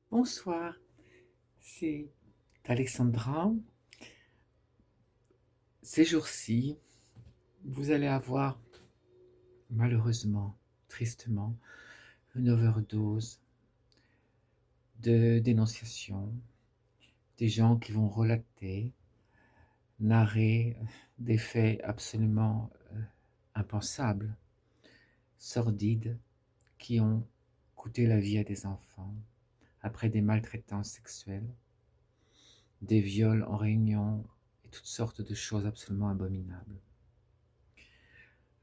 Bonsoir, c'est Alexandra. Ces jours-ci, vous allez avoir malheureusement, tristement, une overdose de dénonciations, des gens qui vont relater, narrer des faits absolument impensables, sordides, qui ont coûté la vie à des enfants après des maltraitances sexuelles, des viols en réunion et toutes sortes de choses absolument abominables.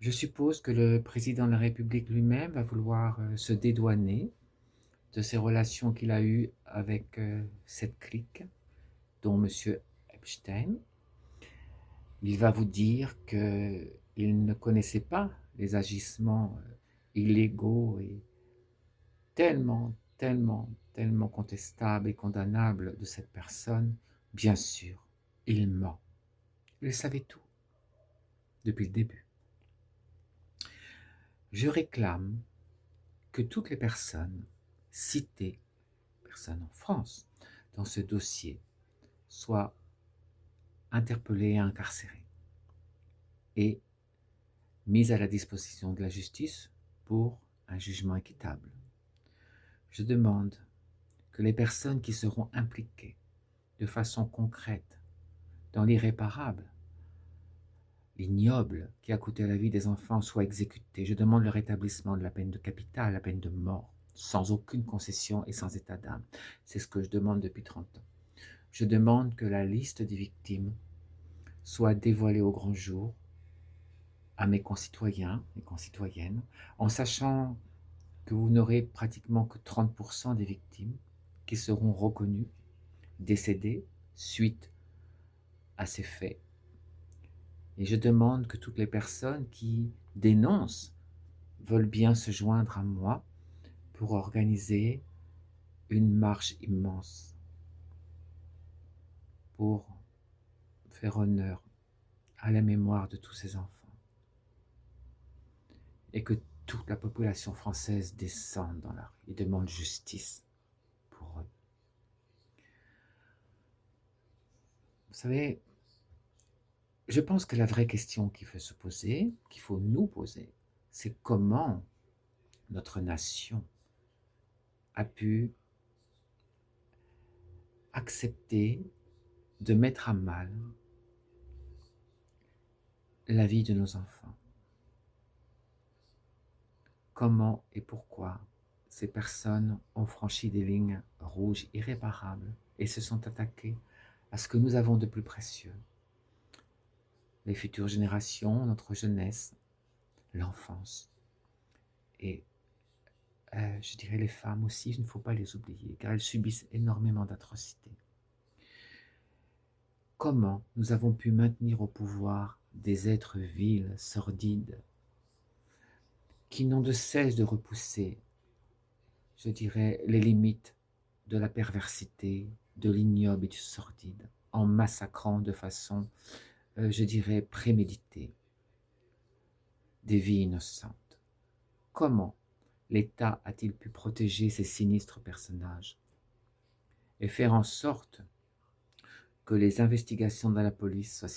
Je suppose que le président de la République lui-même va vouloir se dédouaner de ses relations qu'il a eues avec cette clique, dont M. Epstein. Il va vous dire qu'il ne connaissait pas les agissements illégaux et tellement contestables et condamnables de cette personne. Bien sûr, il ment. Il savait tout depuis le début. Je réclame que toutes les personnes citées, personnes en France, dans ce dossier, soient interpellées et incarcérées et mises à la disposition de la justice pour un jugement équitable. Je demande que les personnes qui seront impliquées de façon concrète dans l'irréparable, l'ignoble qui a coûté la vie des enfants soient exécutées. Je demande le rétablissement de la peine de capitale, la peine de mort, sans aucune concession et sans état d'âme. C'est ce que je demande depuis 30 ans. Je demande que la liste des victimes soit dévoilée au grand jour à mes concitoyens et concitoyennes, en sachant que vous n'aurez pratiquement que 30% des victimes qui seront reconnues, décédées, suite à ces faits. Et je demande que toutes les personnes qui dénoncent veulent bien se joindre à moi pour organiser une marche immense pour faire honneur à la mémoire de tous ces enfants et que toute la population française descende dans la rue et demande justice pour eux. Vous savez, je pense que la vraie question qu'il faut se poser, qu'il faut nous poser, c'est comment notre nation a pu accepter de mettre à mal la vie de nos enfants. Comment et pourquoi ces personnes ont franchi des lignes rouges irréparables et se sont attaquées à ce que nous avons de plus précieux. Les futures générations, notre jeunesse, l'enfance. Et je dirais les femmes aussi, il ne faut pas les oublier, car elles subissent énormément d'atrocités. Comment nous avons pu maintenir au pouvoir des êtres vils, sordides, qui n'ont de cesse de repousser, je dirais, les limites de la perversité, de l'ignoble et du sordide, en massacrant de façon, je dirais, préméditée, des vies innocentes. Comment l'État a-t-il pu protéger ces sinistres personnages et faire en sorte que les investigations de la police soient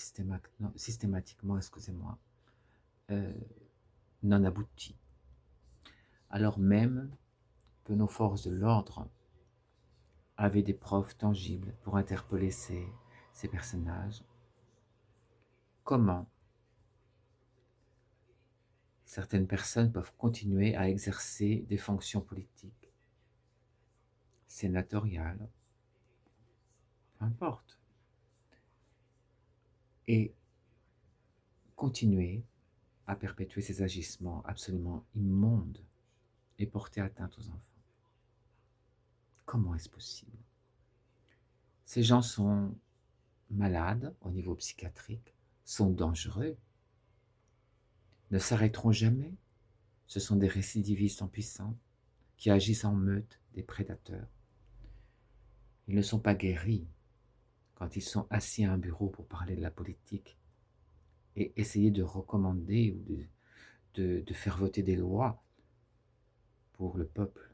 systématiquement, non abouties, alors même que nos forces de l'ordre avaient des preuves tangibles pour interpeller ces personnages. Comment certaines personnes peuvent continuer à exercer des fonctions politiques, sénatoriales, peu importe, et continuer à perpétuer ces agissements absolument immondes et porter atteinte aux enfants. Comment est-ce possible? Ces gens sont malades au niveau psychiatrique, sont dangereux, ne s'arrêteront jamais. Ce sont des récidivistes en puissance qui agissent en meute, des prédateurs. Ils ne sont pas guéris quand ils sont assis à un bureau pour parler de la politique et essayer de recommander ou de faire voter des lois pour le peuple,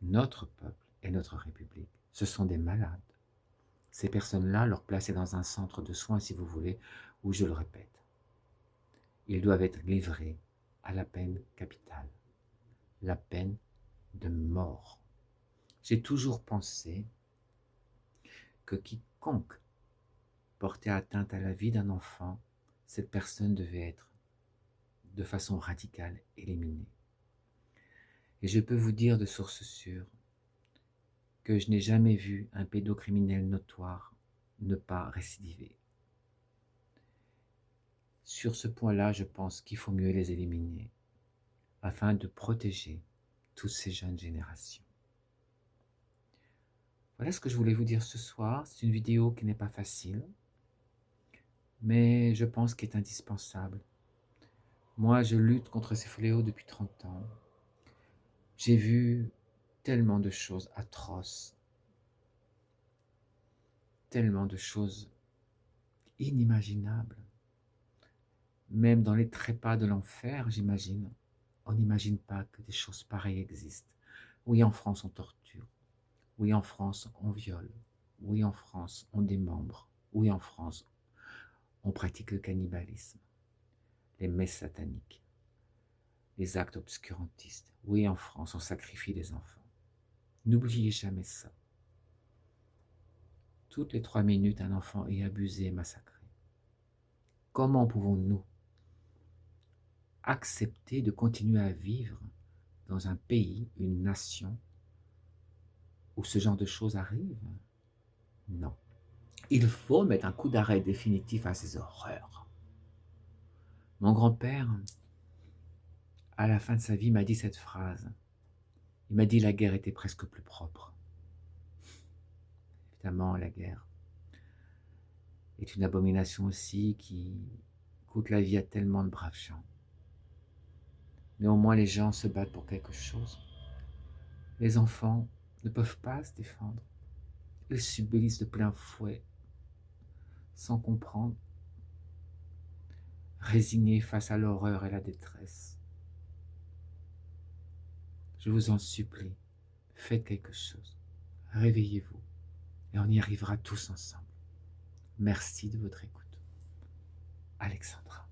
notre peuple et notre République. Ce sont des malades. Ces personnes-là, leur place est dans un centre de soins, si vous voulez, où, je le répète, ils doivent être livrés à la peine capitale, la peine de mort. J'ai toujours pensé que quiconque portait atteinte à la vie d'un enfant, cette personne devait être, de façon radicale, éliminée. Et je peux vous dire de source sûre que je n'ai jamais vu un pédocriminel notoire ne pas récidiver. Sur ce point-là, je pense qu'il faut mieux les éliminer afin de protéger toutes ces jeunes générations. Voilà ce que je voulais vous dire ce soir. C'est une vidéo qui n'est pas facile, mais je pense qu'elle est indispensable. Moi, je lutte contre ces fléaux depuis 30 ans. J'ai vu tellement de choses atroces, tellement de choses inimaginables. Même dans les trépas de l'enfer, j'imagine, on n'imagine pas que des choses pareilles existent. Oui, en France, on torture. Oui, en France, on viole. Oui, en France, on démembre. Oui, en France, on pratique le cannibalisme, les messes sataniques, les actes obscurantistes. Oui, en France, on sacrifie les enfants. N'oubliez jamais ça. Toutes les 3 minutes, un enfant est abusé et massacré. Comment pouvons-nous accepter de continuer à vivre dans un pays, une nation, où ce genre de choses arrivent? Non. Il faut mettre un coup d'arrêt définitif à ces horreurs. Mon grand-père, à la fin de sa vie, m'a dit cette phrase. Il m'a dit la guerre était presque plus propre. Évidemment, la guerre est une abomination aussi qui coûte la vie à tellement de braves gens. Mais au moins les gens se battent pour quelque chose. Les enfants ne peuvent pas se défendre. Ils subissent de plein fouet, sans comprendre, résignés face à l'horreur et la détresse. Je vous en supplie, faites quelque chose. Réveillez-vous et on y arrivera tous ensemble. Merci de votre écoute. Alexandra.